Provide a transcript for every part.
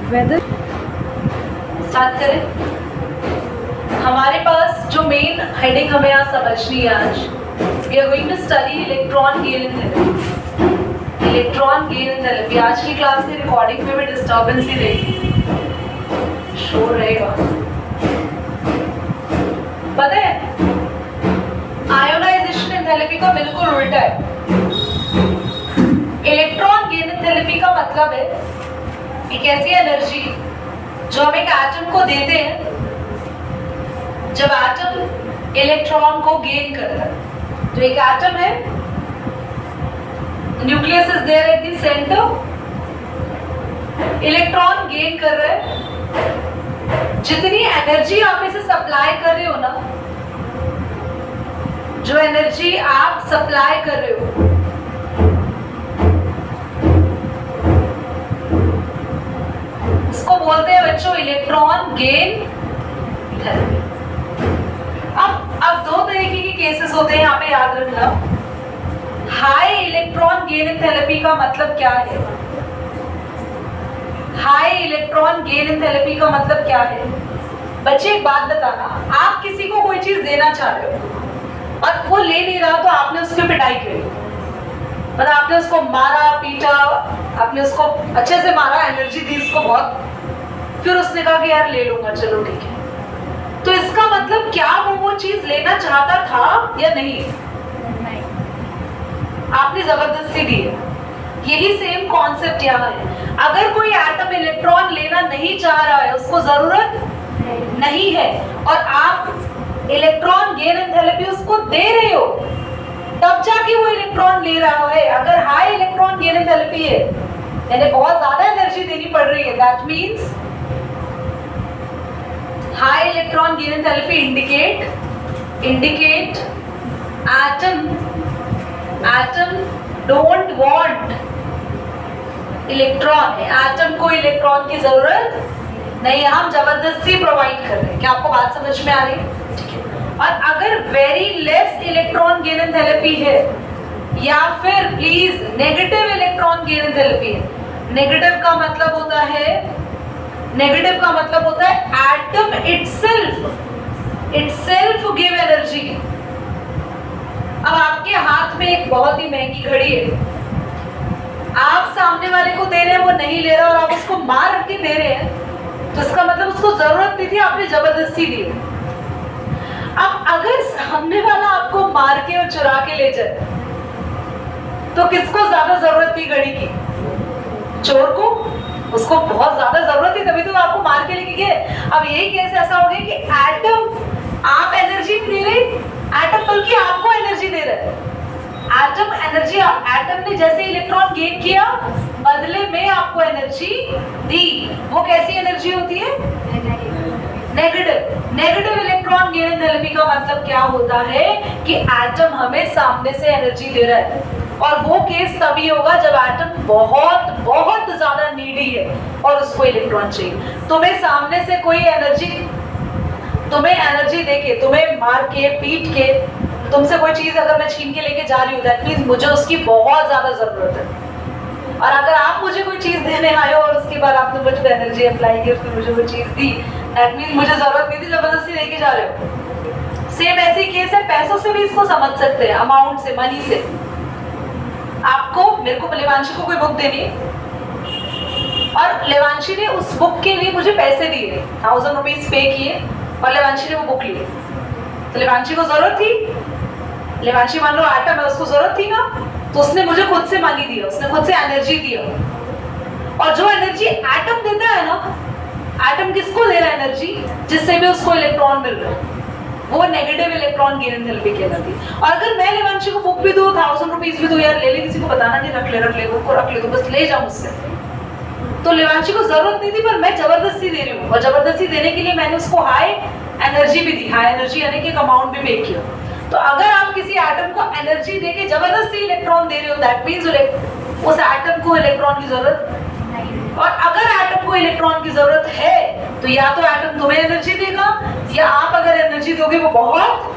Weather start करें। हमारे पास जो मेन हेडिंग हमें यहाँ समझनी है आज, we are going to study electron gain enthalpy. Electron gain enthalpy. आज की क्लास की रिकॉर्डिंग में भी डिस्टर्बेंस ही रहेगी, शोर रहेगा। पता है आयोनाइजेशन इन थेरेपी का बिल्कुल उल्टा है। इलेक्ट्रॉन गेन इन थेरेपी का मतलब है एक ऐसी एनर्जी जो हम एक एटम को देते हैं जब एटम इलेक्ट्रॉन को गेन करता है। तो एक एटम है, nucleus is there at the centre, electron gain कर रहा है। जितनी एनर्जी आप इसे सप्लाई कर रहे हो ना, जो एनर्जी आप सप्लाई कर रहे हो, उसको बोलते हैं बच्चों इलेक्ट्रॉन गेन थेरेपी। अब दो तरीके के केसेस होते हैं, यहाँ पे याद रखना। हाई इलेक्ट्रॉन गेन इन थेरेपी का मतलब क्या है? हाई इलेक्ट्रॉन गेन इन थेरेपी का मतलब क्या है? बच्चे एक बात बताना, आप किसी को कोई चीज देना चाह रहे हो और वो ले नहीं रहा तो आपने उसकी पिटाई करी, मतलब आपने उसको मारा पीटा, आपने उसको अच्छे से मारा, एनर्जी दी उसको बहुत, फिर उसने कहा कि यार ले लूंगा, चलो ठीक है। तो इसका मतलब क्या वो चीज लेना चाहता था या नहीं? आपने जबरदस्ती दी है। यही सेम कॉन्सेप्ट यहाँ है। अगर कोई एटम इलेक्ट्रॉन लेना नहीं चाह रहा है, उसको जरूरत नहीं है, और आप इलेक्ट्रॉन गेन इन थेरेपी उसको दे रहे हो, तब जाके वो इलेक्ट्रॉन ले रहा है। अगर हाई इलेक्ट्रॉन गेन इन थेरेपी है, यानी बहुत ज्यादा एनर्जी देनी पड़ रही है, that means high electron gain in therapy indicate atom don't want electron. Atom को इलेक्ट्रॉन की जरूरत नहीं, हम जबरदस्ती प्रोवाइड कर रहे हैं। क्या आपको बात समझ में आ रही है? ठीक है। और अगर वेरी लेस इलेक्ट्रॉन गेन इन थेरेपी है, या फिर please negative electron gain in therapy है, नेगेटिव का मतलब होता है एटम इटसेल्फ गिव एनर्जी। अब आपके हाथ में एक बहुत ही महंगी घड़ी है, आप सामने वाले को दे रहे हैं, वो नहीं ले रहा और आप उसको मार के दे रहे हैं, तो इसका मतलब उसको जरूरत नहीं थी, आपने जबरदस्ती दी। अब अगर सामने वाला आपको मार के और चुरा के ले जाए, तो किसको ज्यादा जरूरत थी घड़ी की? चोर को। उसको बहुत ज्यादा जरूरत थी, तभी तो आपको मार के लेके गए। अब यही केस ऐसा हो गया कि एटम, आप एनर्जी नहीं दे रहे, एटम बल्कि आपको एनर्जी दे रहा है। एटम ने जैसे इलेक्ट्रॉन गेन किया, बदले में आपको एनर्जी दी। वो कैसी एनर्जी होती है? नेगेटिव इलेक्ट्रॉन गेन इन थेरेपी का मतलब क्या होता है कि एटम हमें सामने से एनर्जी दे रहा है, और वो केस तभी होगा जब एटम बहुत बहुत ज्यादा नीडी है और उसको इलेक्ट्रॉन चाहिए। तुम्हें सामने से कोई एनर्जी, तुम्हें एनर्जी देके, तुम्हें मार के पीट के, तुमसे कोई चीज अगर मैं छीन के लेके जा रही हूँ, दैट मींस मुझे उसकी बहुत ज्यादा जरूरत है। और अगर आप मुझे कोई चीज देने आए हो और उसके बाद आपने मुझ पर एनर्जी अप्लाई की, फिर मुझे वो चीज दी, दैट मींस मुझे जरूरत नहीं थी, जबरदस्ती लेके जा रहे हो। सेम ऐसी केस है, पैसों से भी इसको समझ सकते हैं, अमाउंट से, मनी से। आपको, मेरे को लेवांशी को कोई बुक देनी है और लेवांशी ने उस बुक के लिए मुझे पैसे दिए, 1000 रुपीज पे किए, और लेवांशी ने वो बुक ली। तो लेवांशी को जरूरत थी, लेवांशी मान लो एटम है, उसको जरूरत थी ना, तो उसने मुझे खुद से मनी दिया, उसने खुद से एनर्जी दिया। और जो एनर्जी एटम देता है ना, एटम किसको दे रहा है एनर्जी? जिससे भी उसको इलेक्ट्रॉन मिल रहा है, वो नेगेटिव इलेक्ट्रॉन गेन इन थेरेपी कहलाती है। और अगर मैं लेवांशी को बुक भी दूं, 1000 रुपीज भी दूं, यार ले ले, किसी को बताना नहीं, रख ले, बुक को रख ले, तो बस ले जा मुझसे, तो लेवांशी को जरूरत नहीं थी, पर मैं जबरदस्ती दे रही हूँ, और जबरदस्ती देने के लिए मैंने उसको हाई एनर्जी भी दी, हाई एनर्जी यानी कि एक अमाउंट भी पे किया। तो अगर आप किसी एटम को एनर्जी देके जबरदस्ती इलेक्ट्रॉन दे रहे हो, दैट मींस उस एटम को इलेक्ट्रॉन की जरूरत नहीं। और अगर एटम को इलेक्ट्रॉन की जरूरत है, तो या तो एटम तुम्हें एनर्जी देगा, या आप अगर एनर्जी दोगे वो बहुत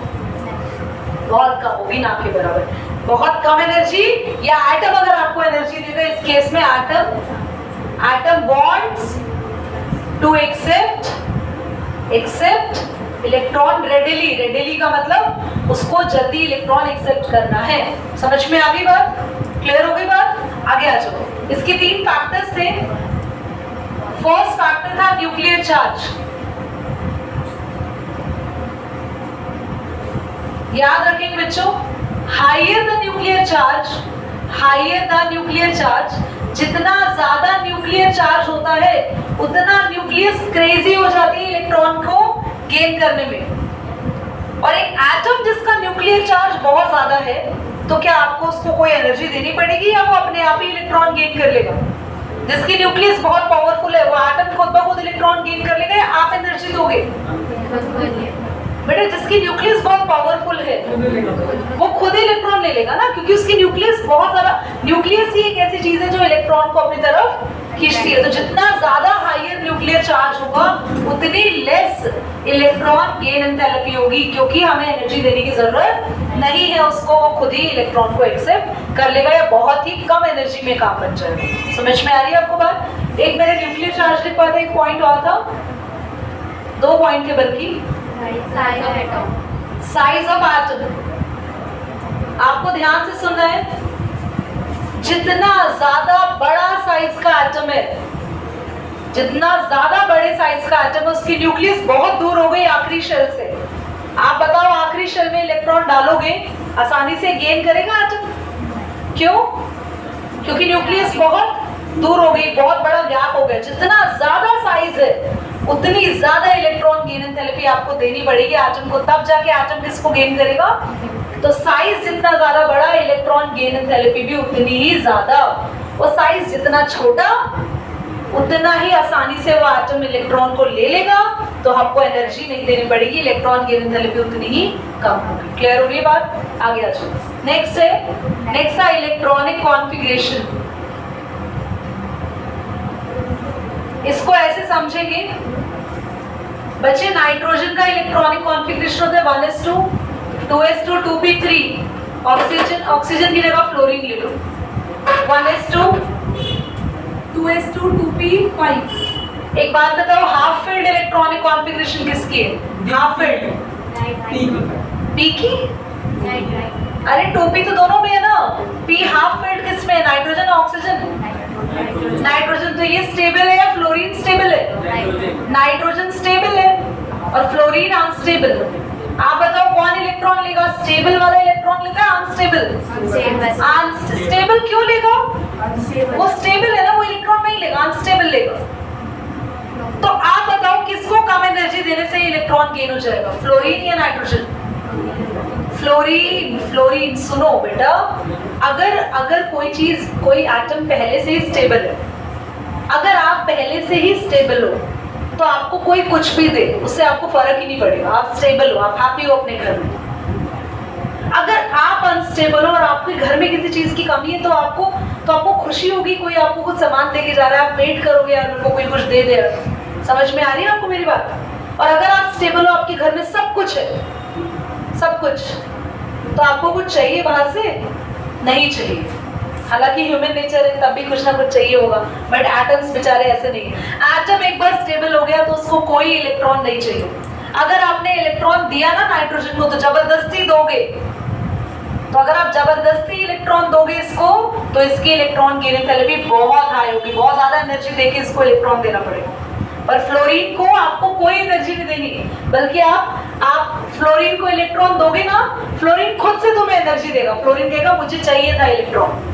कम होगी, ना के बराबर, बहुत कम एनर्जी, या एटम अगर आपको एनर्जी देगा, इस केस में atom wants to accept electron readily. Readily का मतलब उसको जल्दी इलेक्ट्रॉन एक्सेप्ट करना है। समझ में आ गई बात? क्लियर हो गई बात? आगे आ जाओ। इसके 3 फैक्टर्स थे। फर्स्ट फैक्टर था न्यूक्लियर चार्ज। याद रखेंगे बच्चों, हायर द न्यूक्लियर चार्ज, जितना ज्यादा न्यूक्लियर चार्ज होता है उतना न्यूक्लियस क्रेजी हो जाती है इलेक्ट्रॉन को गेन करने में। और एक एटम जिसका न्यूक्लियर चार्ज बहुत ज्यादा है, तो क्या आपको उसको कोई एनर्जी देनी पड़ेगी या वो अपने आप ही इलेक्ट्रॉन गेन कर लेगा? जिसकी न्यूक्लियस बहुत पावरफुल है वो एटम खुद ब खुद इलेक्ट्रॉन गेन कर लेगा या आप एनर्जी दोगे? बेटा जिसकी न्यूक्लियस बहुत पावरफुल है वो खुद ही इलेक्ट्रॉन ले लेगा ना, क्योंकि उसकी न्यूक्लियस बहुत ज्यादा, न्यूक्लियस ही एक ऐसी चीज है जो इलेक्ट्रॉन को अपनी तरफ खींचती है। तो जितना ज्यादा हायर न्यूक्लियर चार्ज होगा उतनी लेस इलेक्ट्रॉन गेन एंथैल्पी होगी, क्योंकि हमें एनर्जी देने की जरूरत नहीं है उसको, वो खुद ही इलेक्ट्रॉन को एक्सेप्ट कर लेगा या बहुत ही कम एनर्जी में काम बन जाएगा। समझ में आ रही है आपको बात? एक मैंने न्यूक्लियर चार्ज लिख पाया था, एक पॉइंट और था, 2 पॉइंट थे बल्कि। साइज ऑफ एटम आपको ध्यान से सुनना है। जितना ज्यादा बड़ा साइज का एटम है, जितना ज्यादा बड़े साइज का एटम है, उसकी न्यूक्लियस बहुत दूर हो गई आखिरी शेल से। आप बताओ आखिरी शेल में इलेक्ट्रॉन डालोगे, आसानी से गेन करेगा एटम? क्यों? क्योंकि न्यूक्लियस बहुत दूर हो गई, बहुत बड़ा गैप हो गया। जितना ज्यादा साइज है उतनी ज्यादा इलेक्ट्रॉन गेन एंथैल्पी आपको देनी पड़ेगी एटम को, तब जाके एटम किसको गेन करेगा? तो साइज जितना ज्यादा बड़ा, इलेक्ट्रॉन गेन एंथैल्पी भी उतनी ही ज्यादा। और साइज जितना छोटा उतना ही आसानी से वो एटम इलेक्ट्रॉन को ले लेगा, तो आपको एनर्जी नहीं देनी पड़ेगी, इलेक्ट्रॉन गेन एंथैल्पी उतनी ही कम होगी। क्लियर हो रही बात? आगे आ जाओ। नेक्स्ट है इलेक्ट्रॉनिक कॉन्फ़िगरेशन। इसको ऐसे समझेंगे बच्चे, नाइट्रोजन का इलेक्ट्रॉनिक कॉन्फ़िगरेशन होता है 1s2, 2s2, 2p3। ऑक्सीजन की जगह फ्लोरीन ले लो, 1s2, 2s2, 2p5। एक बात बताओ, हाफ फील्ड इलेक्ट्रॉनिक कॉन्फ़िगरेशन किसकी है? हाफ फील्ड पी की? अरे 2p तो दोनों में है ना। p हाफ फील्ड किसमें है? नाइट्रोजन और ऑक्सीजन? नाइट्रोजन। तो ये स्टेबल है या फ्लोरीन स्टेबल है? नाइट्रोजन स्टेबल है और फ्लोरीन अनस्टेबल। आप बताओ कौन इलेक्ट्रॉन लेगा? स्टेबल वाला इलेक्ट्रॉन लेगा या अनस्टेबल? अनस्टेबल क्यों लेगा? वो स्टेबल है ना, वो इलेक्ट्रॉन नहीं लेगा, अनस्टेबल लेगा। तो आप बताओ किसको कम एनर्जी देने से इलेक्ट्रॉन गेन हो जाएगा, फ्लोरीन या नाइट्रोजन? फ्लोरीन। सुनो बेटा, अगर कोई चीज, कोई एटम पहले से ही स्टेबल है, अगर आप पहले से ही स्टेबल हो तो आपको कोई कुछ भी दे उससे आपको फर्क ही नहीं पड़ेगा। आप स्टेबल हो, आप हैप्पी हो अपने घर में। अगर आप अनस्टेबल हो और आपके घर में किसी चीज की कमी है तो आपको खुशी होगी, कोई आपको कुछ सामान देके जा रहा है, आप वेट करोगे यार मेरे को कोई कुछ दे दे। समझ में आ रही है आपको मेरी बात? और अगर आप स्टेबल हो, आपके घर में सब कुछ है, सब कुछ, तो आपको कुछ चाहिए बाहर से? नहीं चाहिए। हालांकि ह्यूमन नेचर है, तब भी कुछ ना कुछ चाहिए होगा, बट एटम्स बेचारे ऐसे नहीं है। एटम एक बार स्टेबल हो गया तो उसको कोई इलेक्ट्रॉन नहीं चाहिए। अगर आपने इलेक्ट्रॉन दिया ना नाइट्रोजन को, तो जबरदस्ती दोगे, तो अगर आप जबरदस्ती इलेक्ट्रॉन दोगे इसको, तो इसकी इलेक्ट्रॉन गेन एंथैल्पी बहुत हाई होगी, बहुत ज्यादा एनर्जी देके इसको इलेक्ट्रॉन देना पड़ेगा। पर फ्लोरीन को आपको कोई एनर्जी नहीं देनी, बल्कि आप फ्लोरीन को इलेक्ट्रॉन दोगे ना, फ्लोरीन खुद से तुम्हें एनर्जी देगा। फ्लोरीन कहेगा मुझे चाहिए था इलेक्ट्रॉन।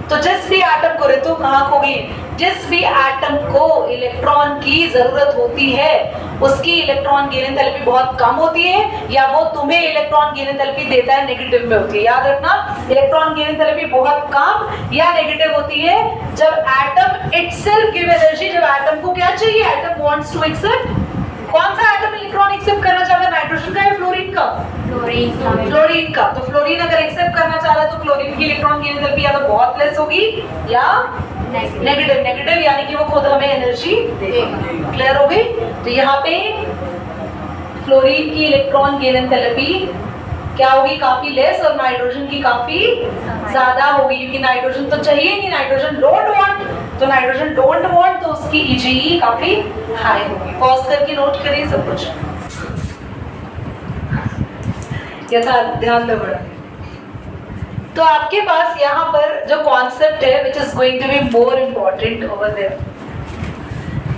तो जिस भी एटम को, ऋतु कहाँ खो गई, जिस भी एटम को इलेक्ट्रॉन की जरूरत होती है उसकी इलेक्ट्रॉन गेन एंथैल्पी बहुत कम होती है, या वो तुम्हें इलेक्ट्रॉन गेन एंथैल्पी देता है नेगेटिव में होती है। याद रखना, इलेक्ट्रॉन गेन एंथैल्पी बहुत कम या नेगेटिव होती है जब एटम इटसेल्फ गिव एनर्जी, जब एटम को क्या चाहिए, एटम वांट्स टू एक्सेप्ट। कौन सा एटम इलेक्ट्रॉन एक्सेप्ट करना चाह रहा है, नाइट्रोजन का या फ्लोरीन का? फ्लोरीन का। तो फ्लोरीन अगर एक्सेप्ट करना चाह रहा है तो फ्लोरीन की इलेक्ट्रॉन गेन एंथैल्पी या तो बहुत लेस होगी या नेगेटिव, यानी कि वो खुद हमें एनर्जी देगा। क्लियर हो गई? तो यहाँ पे फ्लोरीन की इलेक्ट्रॉन गेन एंथैल्पी क्या होगी, काफी लेस, और नाइट्रोजन की काफी ज्यादा होगी, क्योंकि नाइट्रोजन तो चाहिए नहीं, नाइट्रोजन डोंट वांट तो नाइट्रोजन डोंट वांट, तो उसकी EGE काफी हाई होगी। पॉज करके नोट करिए सब कुछ, यथा ध्यान दो बड़ा। तो आपके पास यहाँ पर जो कॉन्सेप्ट है which is going to be more important over there,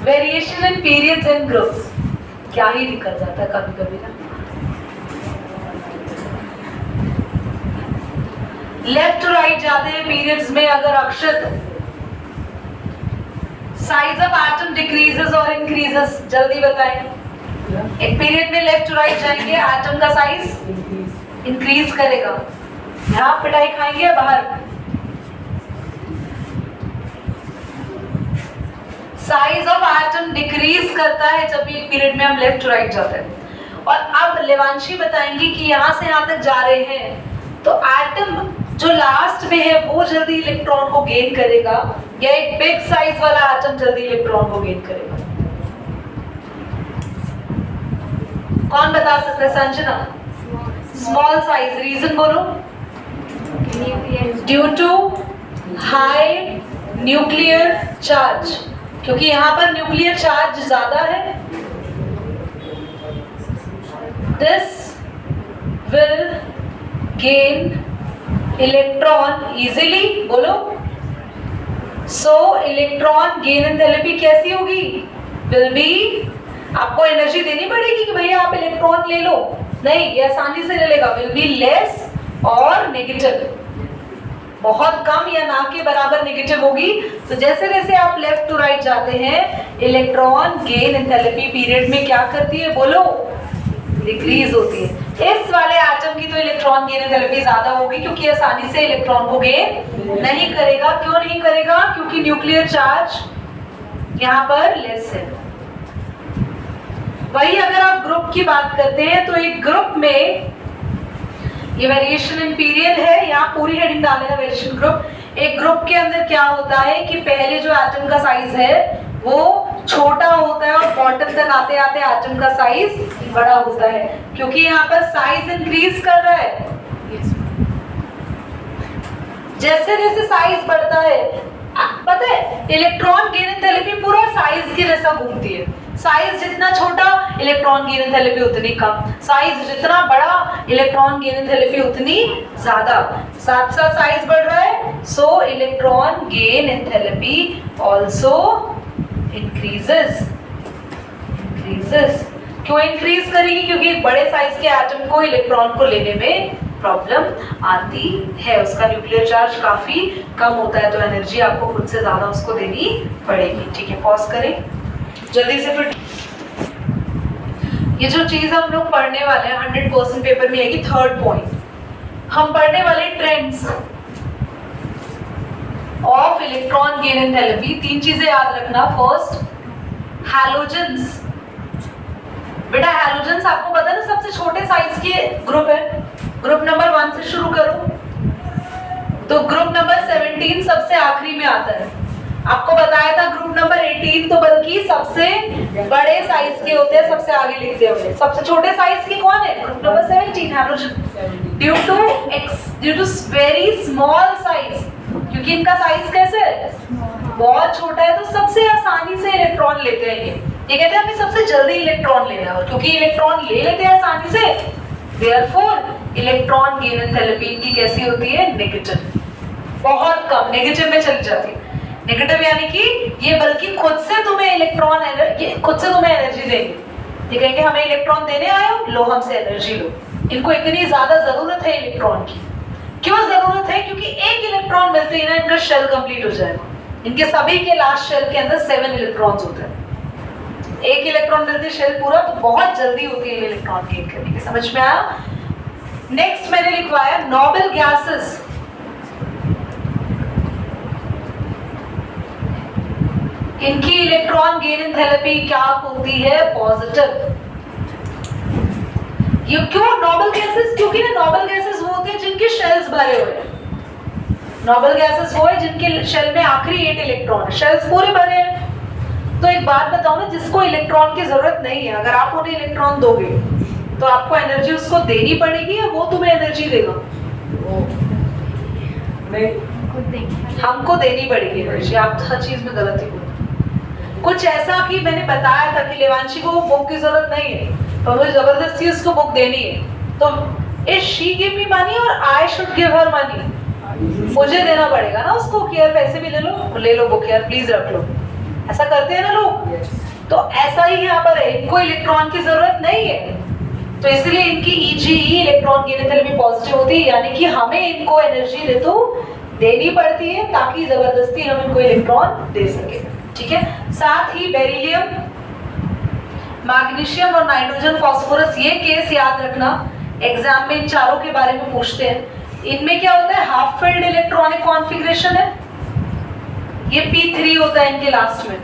variation in periods and groups. क्या ही निकल जाता है कभी कभी ना। लेफ्ट टू राइट जाते हैं पीरियड्स में, अगर अक्षत साइज ऑफ एटम डिक्रीजेस और इंक्रीजेस, जल्दी बताएं। एक पीरियड में लेफ्ट टू राइट जाएंगे, एटम का साइज इंक्रीज करेगा। यहाँ पिटाई खाएंगे बाहर। साइज ऑफ एटम डिक्रीज करता है जब भी एक पीरियड में हम लेफ्ट टू राइट जाते हैं। और अब लेवांशी बताएंगे कि यहाँ से यहाँ तक जा रहे हैं तो एटम जो लास्ट में है वो जल्दी इलेक्ट्रॉन को गेन करेगा, या एक बिग साइज वाला एटम जल्दी इलेक्ट्रॉन को गेन करेगा। कौन बता सकता है? संजना। स्मॉल साइज, रीजन बोलो। Due to high nuclear charge, क्योंकि यहाँ पर न्यूक्लियर चार्ज ज्यादा है। This will gain electron easily, बोलो। सो इलेक्ट्रॉन गेन एंथैल्पी कैसी होगी? विल बी, आपको एनर्जी देनी पड़ेगी कि भैया आप इलेक्ट्रॉन ले लो, नहीं, ये आसानी से ले लेगा। विल बी लेस और नेगेटिव, बहुत कम या ना के बराबर नेगेटिव होगी। तो जैसे जैसे आप लेफ्ट टू राइट जाते हैं, इलेक्ट्रॉन गेन एंथैल्पी पीरियड में क्या करती है? बोलो, डिक्रीज होती है। इस वाले एटम की तो इलेक्ट्रॉन गेन एंथैल्पी ज्यादा होगी, क्योंकि आसानी से इलेक्ट्रॉन को गेन नहीं करेगा। क्यों नहीं करेगा? क्योंकि न्यूक्लियर चार्ज यहाँ पर लेस है। वही अगर आप ग्रुप की बात करते हैं तो एक ग्रुप में ये वेरिएशन इन पीरियड है, यहाँ पूरी हेडिंग डाल देना वेरिएशन ग्रुप। एक ग्रुप के अंदर क्या होता है कि पहले जो एटम का साइज है वो छोटा होता है और बॉटम तक आते आते एटम का साइज बड़ा होता है, क्योंकि यहाँ पर साइज इंक्रीज कर रहा है। जैसे जैसे साइज बढ़ता है, पता है इलेक्ट्रॉन गेन एंथैल्पी पूरा साइज के जैसा घूमती है। साइज जितना छोटा इलेक्ट्रॉन गेन एंथैल्पी उतनी कम, साइज जितना बड़ा इलेक्ट्रॉन गेन एंथैल्पी उतनी ज्यादा। साथ साथ साइज बढ़ रहा है, सो electron gain enthalpy also increases. क्यों इंक्रीज करेगी? क्योंकि एक बड़े साइज के एटम को इलेक्ट्रॉन को लेने में प्रॉब्लम आती है, उसका न्यूक्लियर चार्ज काफी कम होता है, तो एनर्जी आपको खुद से ज्यादा उसको देनी पड़ेगी। ठीक है, पॉज करें जल्दी से। फिर ये जो चीज हम लोग पढ़ने वाले हैं 100% पेपर में आएगी। थर्ड पॉइंट हम पढ़ने वाले trends of electron gain enthalpy. तीन चीजें याद रखना। First, halogens. बेटा हैलोजेंस आपको पता है ना सबसे छोटे साइज के ग्रुप है। ग्रुप नंबर 1 से शुरू करो तो ग्रुप नंबर 17 सबसे आखिरी में आता है। आपको बताया था ग्रुप नंबर 18 तो बल्कि सबसे बड़े साइज के होते हैं, सबसे आगे लिखते हुए। सबसे छोटे साइज के कौन है? Group number 17 halogen. Due to very small size, क्योंकि इनका साइज कैसे है? बहुत छोटा है, तो सबसे आसानी से इलेक्ट्रॉन लेते हैं ये कहते हैं हमें सबसे जल्दी इलेक्ट्रॉन लेना है, क्योंकि इलेक्ट्रॉन ले लेते हैं आसानी से, देयरफॉर इलेक्ट्रॉन गेन एंथैल्पी इनकी कैसी होती है? नेगेटिव, बहुत कम नेगेटिव में चली जाती है। नेगेटिव यानी कि ये बल्कि खुद से तुम्हें खुद से तुम्हें एनर्जी देंगे। ये कहेंगे हमें इलेक्ट्रॉन देने आए हो, लो हमसे एनर्जी लो। इनको इतनी ज्यादा जरूरत है इलेक्ट्रॉन की। क्यों जरूरत है? क्योंकि एक इलेक्ट्रॉन मिलते ही ना इनका शेल कंप्लीट हो जाएगा। इनके सभी के लास्ट शेल के अंदर 7 इलेक्ट्रॉन्स होते हैं। एक इलेक्ट्रॉन मिलते शेल पूरा, तो बहुत जल्दी होती है इलेक्ट्रॉन गेन करने की। समझ में आया? नेक्स्ट मैंने लिखवाया नोबल गैसेस। इनकी इलेक्ट्रॉन गेन एंथैल्पी क्या होती है? पॉजिटिव। ये क्यों नोबल गैसेस? क्योंकि ना नोबल गैसेस वो होते हैं जिनके शेल्स भरे हुए हैं। नोबल गैसेस वो है जिनके शेल में आखिरी 8 इलेक्ट्रॉन है, शेल्स पूरे भरे हैं। तो एक बात बताओ ना, जिसको इलेक्ट्रॉन की जरूरत नहीं है, अगर आप उन्हें इलेक्ट्रॉन दोगे तो आपको एनर्जी उसको देनी पड़ेगी या वो तुम्हें एनर्जी देगा? नहीं, खुद देगी। हमको देनी पड़ेगी एनर्जी। आप हर चीज में गलती बोलते। कुछ ऐसा कि मैंने बताया था कि लेवांशी को बुक की जरूरत नहीं है, पर मुझे जबरदस्ती उसको बुक देनी है, तो if she give me money or I should give her money, मुझे देना पड़ेगा ना उसको कि यार पैसे भी ले लो बुक यार प्लीज रख लो। ऐसा करते हैं ना लोग। तो ऐसा ही यहाँ पर है, इनको इलेक्ट्रॉन की जरूरत नहीं है, तो इसलिए इनकी ईजीई इलेक्ट्रॉन गेन थेरेपी पॉजिटिव होती है, यानी कि हमें इनको एनर्जी दे तो देनी पड़ती है ताकि जबरदस्ती हम इनको इलेक्ट्रॉन दे सके। ठीक है, साथ ही बेरिलियम, मैग्नीशियम और नाइट्रोजन फॉस्फोरस, ये केस याद रखना, एग्जाम में इन चारों के बारे में पूछते हैं। इनमें क्या होता है, हाफ फिल्ड इलेक्ट्रॉनिक कॉन्फ़िगरेशन है, ये P3 होता है इनके लास्ट में,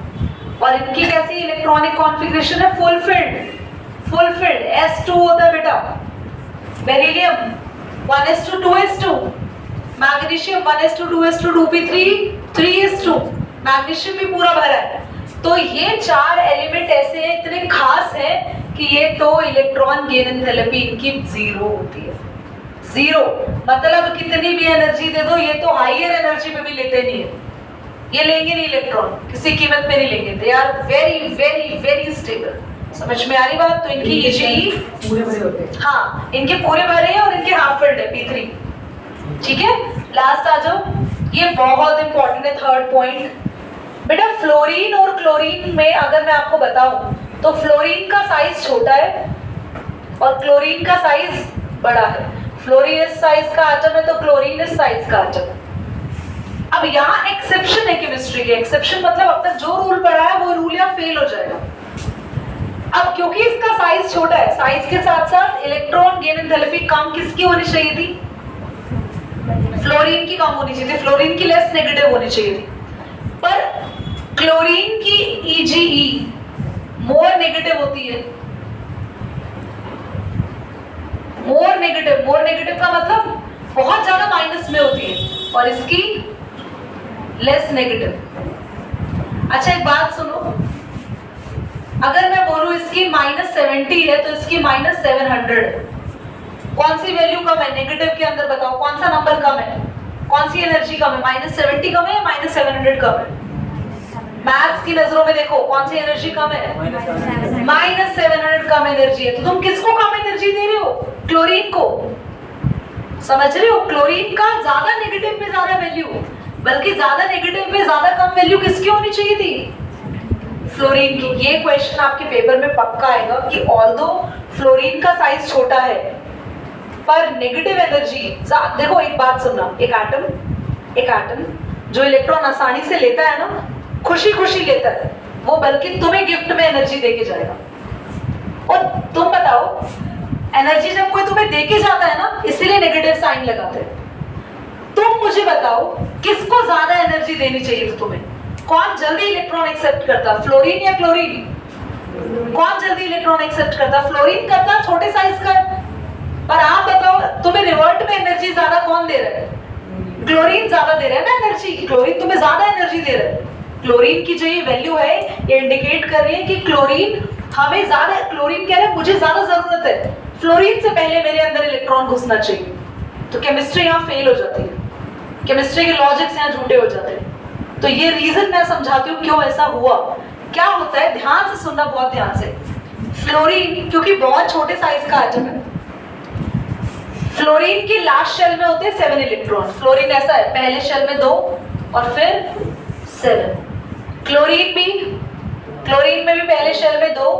और इनकी कैसी इलेक्ट्रॉनिक कॉन्फ़िगरेशन है, फुल फिल्ड S2 होता है बेटा। Beryllium 1s2 2s2, magnesium 1s2 2s2 2p3 3s2, magnesium भी पूरा भरा है। तो ये चार एलिमेंट ऐसे हैं, इतने खास हैं कि ये तो इलेक्ट्रॉन गेन एंथैल्पी इनकी जीरो होती है। जीरो मतलब कितनी भी एनर्जी दे दो, ये तो हायर एनर्जी पे भी लेते नहीं है, ये लेंगे नहीं इलेक्ट्रॉन, किसी कीमत पे नहीं लेंगे। They are very very very stable. समझ में आ रही बात? तो इनकी ईजीई पूरे भरे होते हैं। हाँ, इनके पूरे भरे हैं और इनके हाफ फिल्ड है P3। ठीक है, लास्ट आ जाओ, ये बहुत इंपॉर्टेंट है, थर्ड पॉइंट बेटा। फ्लोरीन और क्लोरीन में अगर मैं आपको बताऊं तो फ्लोरीन का साइज छोटा है और क्लोरीन का साइज बड़ा है। फ्लोरीन इस साइज का एटम है तो क्लोरीन इस साइज का एटम है। अब यहाँ एक्सेप्शन है केमिस्ट्री के, एक्सेप्शन मतलब अब तक जो रूल पढ़ा है वो रूल यहाँ फेल हो जाएगा। अब क्योंकि इसका साइज छोटा है, साइज के साथ साथ इलेक्ट्रॉन गेन एंथैल्पी कम किसकी होनी चाहिए थी, फ्लोरीन की कम होनी चाहिए थी, फ्लोरीन की लेस नेगेटिव होनी चाहिए थी। पर क्लोरीन की ईजीई मोर नेगेटिव होती है। मोर नेगेटिव का मतलब बहुत ज्यादा माइनस में होती है, और इसकी लेस नेगेटिव। अच्छा एक बात सुनो, अगर मैं बोलूं इसकी -70 है तो इसकी -700 है, कौन सी वैल्यू कम है नेगेटिव के अंदर? बताओ कौन सा नंबर कम है, कौन सी एनर्जी कम है? -70 कम है या -700 कम है? मैथ्स की नजरों में देखो कौन सी एनर्जी कम है, -700 कम एनर्जी है। तो तुम किसको कम एनर्जी दे रहे हो? क्लोरीन को। समझ रहे हो? क्लोरीन का ज्यादा नेगेटिव पे ज्यादा वैल्यू, बल्कि ज्यादा नेगेटिव पे ज्यादा कम वैल्यू किसकी होनी चाहिए थी? फ्लोरीन की। ये क्वेश्चन आपके पेपर में पक्का आएगा कि ऑल्दो फ्लोरीन का साइज छोटा है पर नेगेटिव एनर्जी, देखो एक बात सुनना, एक एटम जो इलेक्ट्रॉन आसानी से लेता है ना, खुशी खुशी लेता है, वो बल्कि तुम्हें गिफ्ट में एनर्जी देके जाएगा। और तुम बताओ, एनर्जी जब कोई तुम्हें देके जाता है ना, इसीलिए नेगेटिव साइन लगाते हैं। तुम मुझे बताओ किसको ज्यादा एनर्जी देनी चाहिए थी तुम्हें? कौन जल्दी इलेक्ट्रॉन एक्सेप्ट करता, फ्लोरीन या क्लोरीन? कौन जल्दी इलेक्ट्रॉन एक्सेप्ट करता? फ्लोरीन करता, छोटे साइज का। पर आप बताओ तुम्हें रिवर्ट में एनर्जी ज्यादा कौन दे रहा है? क्लोरीन ज्यादा दे रहा है ना एनर्जी, क्लोरीन तुम्हें ज्यादा एनर्जी दे रहा है। क्लोरीन की जो ये वैल्यू है ये इंडिकेट कर रही है कि क्लोरीन हमें ज्यादा, क्लोरीन कह रहे हैं मुझे ज्यादा जरूरत है, फ्लोरीन से पहले मेरे अंदर इलेक्ट्रॉन घुसना चाहिए। तो केमिस्ट्री यहाँ फेल हो जाती है, केमिस्ट्री के लॉजिक्स यहाँ झूठे हो जाते हैं। तो ये रीजन मैं समझाती हूँ क्यों ऐसा हुआ। क्या होता है, ध्यान से सुनना, बहुत ध्यान से। फ्लोरीन क्योंकि बहुत छोटे साइज का एटम है, फ्लोरीन के लास्ट शेल में होते हैं 7 इलेक्ट्रॉन। फ्लोरीन ऐसा है, पहले शेल में 2 और फिर 7। क्लोरीन में भी पहले शेल में 2,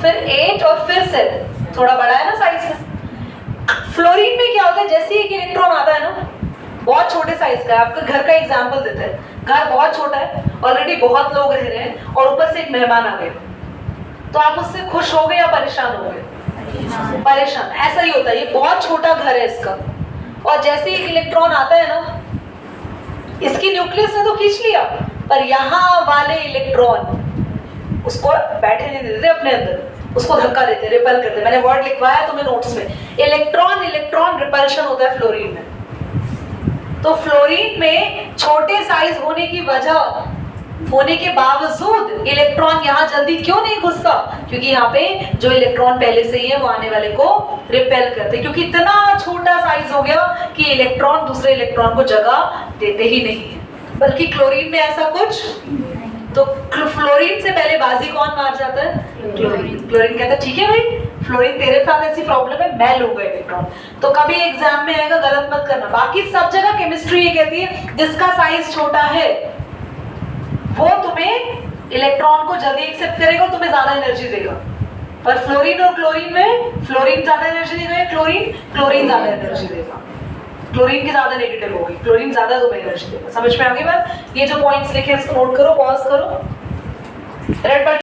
फिर 8 और फिर 7। थोड़ा बड़ा है ना साइज में। फ्लोरीन में क्या होता है, जैसे एक इलेक्ट्रॉन आता है ना, बहुत छोटे साइज का है। आपका घर का एग्जांपल देते हैं, घर बहुत छोटा है, ऑलरेडी बहुत लोग रह रहे हैं और ऊपर से एक मेहमान आ गए, तो आप उससे खुश हो गए या परेशान हो गए? परेशान। ऐसा ही होता है, ये बहुत छोटा घर है इसका, और जैसे एक इलेक्ट्रॉन आता है ना, इसकी न्यूक्लियस ने तो खींच लिया, पर यहाँ वाले इलेक्ट्रॉन उसको बैठे नहीं देते अपने अंदर, उसको धक्का देते, रिपेल करते। मैंने वर्ड लिखवाया तुम्हें नोट्स में, इलेक्ट्रॉन रिपल्शन होता है फ्लोरीन में। तो फ्लोरीन में छोटे साइज होने के बावजूद इलेक्ट्रॉन यहाँ जल्दी क्यों नहीं घुसता? क्योंकि यहाँ पे जो इलेक्ट्रॉन पहले से ही है वो आने वाले को रिपेल करते, क्योंकि इतना छोटा साइज हो गया कि इलेक्ट्रॉन दूसरे इलेक्ट्रॉन को जगह देते ही नहीं है। बल्कि क्लोरीन में ऐसा कुछ, तो फ्लोरीन से पहले बाजी कौन मार जाता है? क्लोरीन कहता है ठीक है भाई, फ्लोरीन तेरे साथ ऐसी प्रॉब्लम है, मैं लूंगा इलेक्ट्रॉन। तो कभी एग्जाम में आएगा, गलत मत करना। बाकी सब जगह केमिस्ट्री ये कहती है जिसका साइज छोटा है वो तुम्हें इलेक्ट्रॉन को जल्दी एक्सेप्ट करेगा और तुम्हें ज्यादा एनर्जी देगा। पर फ्लोरीन और क्लोरीन में फ्लोरीन ज्यादा एनर्जी देगा, क्लोरीन ज्यादा एनर्जी देगा। क्लोरीन की ज्यादा नेगेटिव होगी, क्लोरीन ज्यादा तुम्हें एनर्जी देगा। समझ में आ गई बात? ये जो पॉइंट्स लिखे इसको नोट करो, पॉज करो। रेड